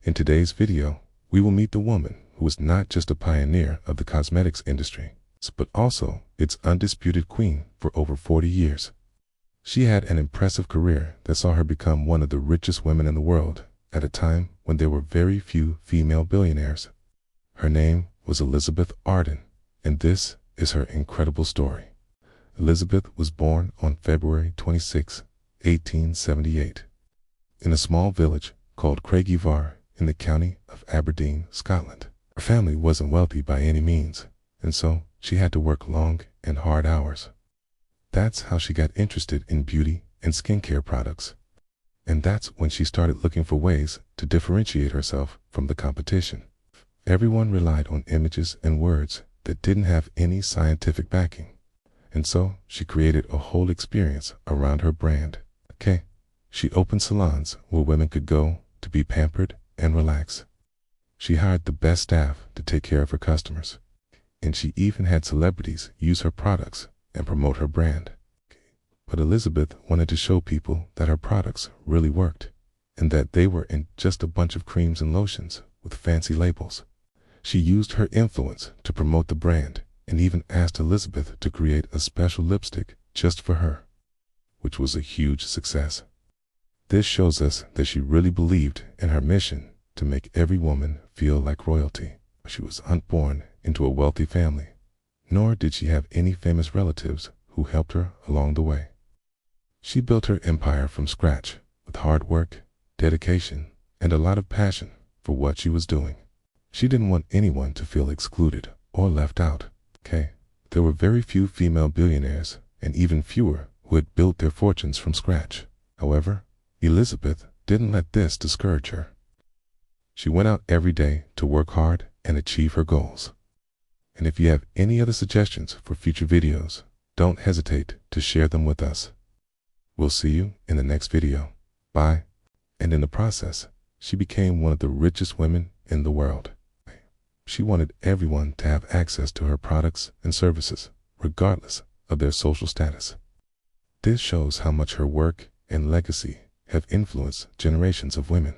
In today's video, we will meet the woman who was not just a pioneer of the cosmetics industry, but also its undisputed queen for over 40 years. She had an impressive career that saw her become one of the richest women in the world at a time when there were very few female billionaires. Her name was Elizabeth Arden, and this is her incredible story. Elizabeth was born on February 26, 1878, in a small village called Craigievar in the county of Aberdeen, Scotland. Her family wasn't wealthy by any means, and so she had to work long and hard hours. That's how she got interested in beauty and skincare products. And that's when she started looking for ways to differentiate herself from the competition. Everyone relied on images and words that didn't have any scientific backing. And so she created a whole experience around her brand. She opened salons where women could go to be pampered and relax. She hired the best staff to take care of her customers. And she even had celebrities use her products and promote her brand. But Elizabeth wanted to show people that her products really worked, and that they weren't just a bunch of creams and lotions with fancy labels. She used her influence to promote the brand, and even asked Elizabeth to create a special lipstick just for her, which was a huge success. This shows us that she really believed in her mission to make every woman feel like royalty. She was unborn into a wealthy family, nor did she have any famous relatives who helped her along the way. She built her empire from scratch with hard work, dedication, and a lot of passion for what she was doing. She didn't want anyone to feel excluded or left out. There were very few female billionaires, and even fewer who had built their fortunes from scratch. However, Elizabeth didn't let this discourage her. She went out every day to work hard and achieve her goals. And if you have any other suggestions for future videos, don't hesitate to share them with us. We'll see you in the next video. Bye. And in the process, she became one of the richest women in the world. She wanted everyone to have access to her products and services, regardless of their social status. This shows how much her work and legacy have influenced generations of women.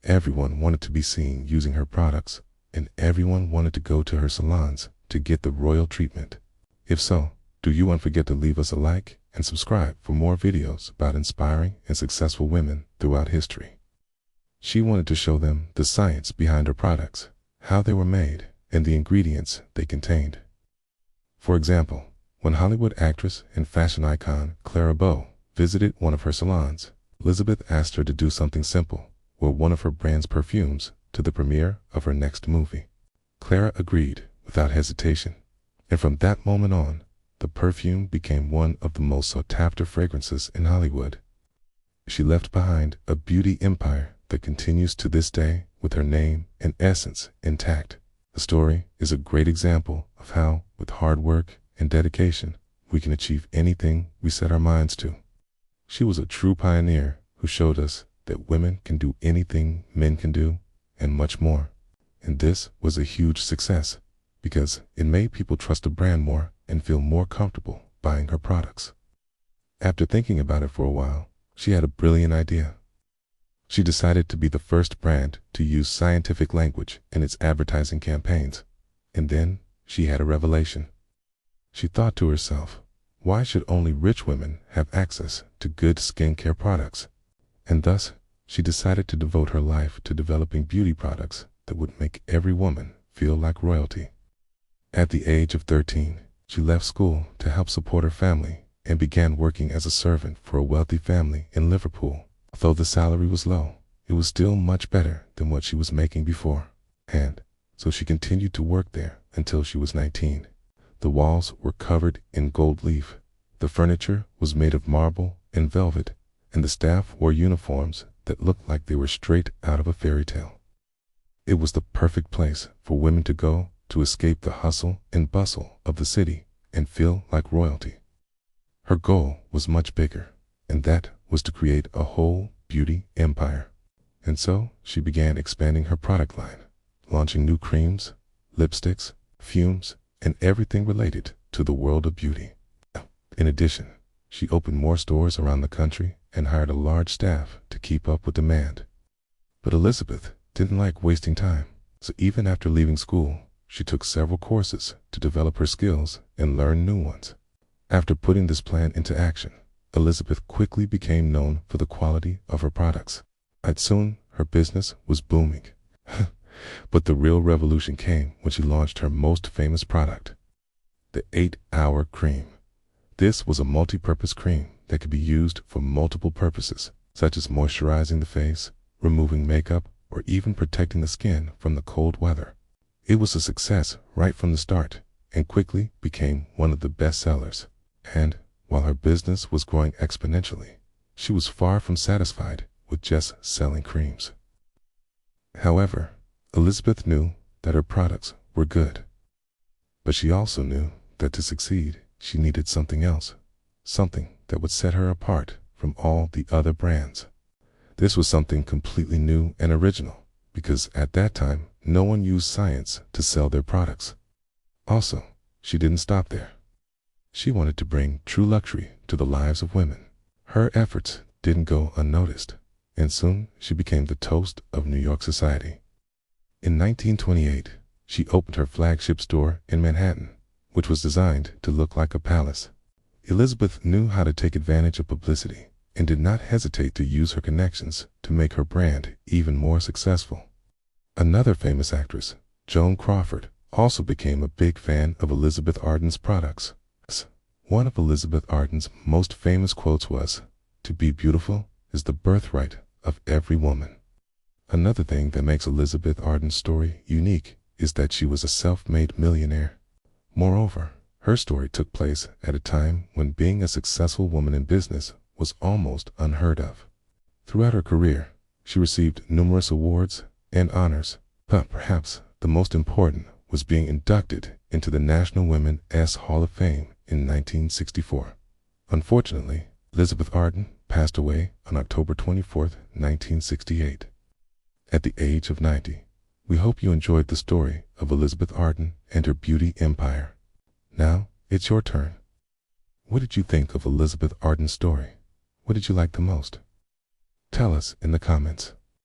Everyone wanted to be seen using her products, and everyone wanted to go to her salons to get the royal treatment. If so, do you not forget to leave us a like and subscribe for more videos about inspiring and successful women throughout history. She wanted to show them the science behind her products, how they were made, and the ingredients they contained. For example, when Hollywood actress and fashion icon Clara Bow visited one of her salons, Elizabeth asked her to do something simple, wear one of her brand's perfumes to the premiere of her next movie. Clara agreed without hesitation, and from that moment on, the perfume became one of the most sought-after fragrances in Hollywood. She left behind a beauty empire that continues to this day with her name and essence intact. The story is a great example of how, with hard work and dedication, we can achieve anything we set our minds to. She was a true pioneer who showed us that women can do anything men can do, and much more. And this was a huge success, because it made people trust the brand more and feel more comfortable buying her products. After thinking about it for a while, she had a brilliant idea. She decided to be the first brand to use scientific language in its advertising campaigns. And then she had a revelation. She thought to herself, why should only rich women have access to good skincare products? And thus, she decided to devote her life to developing beauty products that would make every woman feel like royalty. At the age of 13, she left school to help support her family and began working as a servant for a wealthy family in Liverpool. Although the salary was low, it was still much better than what she was making before. And so she continued to work there until she was 19. The walls were covered in gold leaf. The furniture was made of marble and velvet, and the staff wore uniforms that looked like they were straight out of a fairy tale. It was the perfect place for women to go to escape the hustle and bustle of the city and feel like royalty. Her goal was much bigger, and that was to create a whole beauty empire. And so she began expanding her product line, launching new creams, lipsticks, perfumes, and everything related to the world of beauty. In addition, she opened more stores around the country and hired a large staff to keep up with demand. But Elizabeth didn't like wasting time, so even after leaving school, she took several courses to develop her skills and learn new ones. After putting this plan into action, Elizabeth quickly became known for the quality of her products. And soon, her business was booming. But the real revolution came when she launched her most famous product, the 8-Hour Cream. This was a multi-purpose cream that could be used for multiple purposes, such as moisturizing the face, removing makeup, or even protecting the skin from the cold weather. It was a success right from the start and quickly became one of the best sellers. And while her business was growing exponentially, she was far from satisfied with just selling creams. However, Elizabeth knew that her products were good. But she also knew that to succeed, she needed something else, something that would set her apart from all the other brands. This was something completely new and original, because at that time, no one used science to sell their products. Also, she didn't stop there. She wanted to bring true luxury to the lives of women. Her efforts didn't go unnoticed, and soon she became the toast of New York society. In 1928, she opened her flagship store in Manhattan, which was designed to look like a palace. Elizabeth knew how to take advantage of publicity and did not hesitate to use her connections to make her brand even more successful. Another famous actress, Joan Crawford, also became a big fan of Elizabeth Arden's products. One of Elizabeth Arden's most famous quotes was, "To be beautiful is the birthright of every woman." Another thing that makes Elizabeth Arden's story unique is that she was a self-made millionaire. Moreover, her story took place at a time when being a successful woman in business was almost unheard of. Throughout her career, she received numerous awards and honors, but perhaps the most important was being inducted into the National Women's Hall of Fame in 1964. Unfortunately, Elizabeth Arden passed away on October 24, 1968. At the age of 90. We hope you enjoyed the story of Elizabeth Arden and her beauty empire. Now, it's your turn. What did you think of Elizabeth Arden's story? What did you like the most? Tell us in the comments.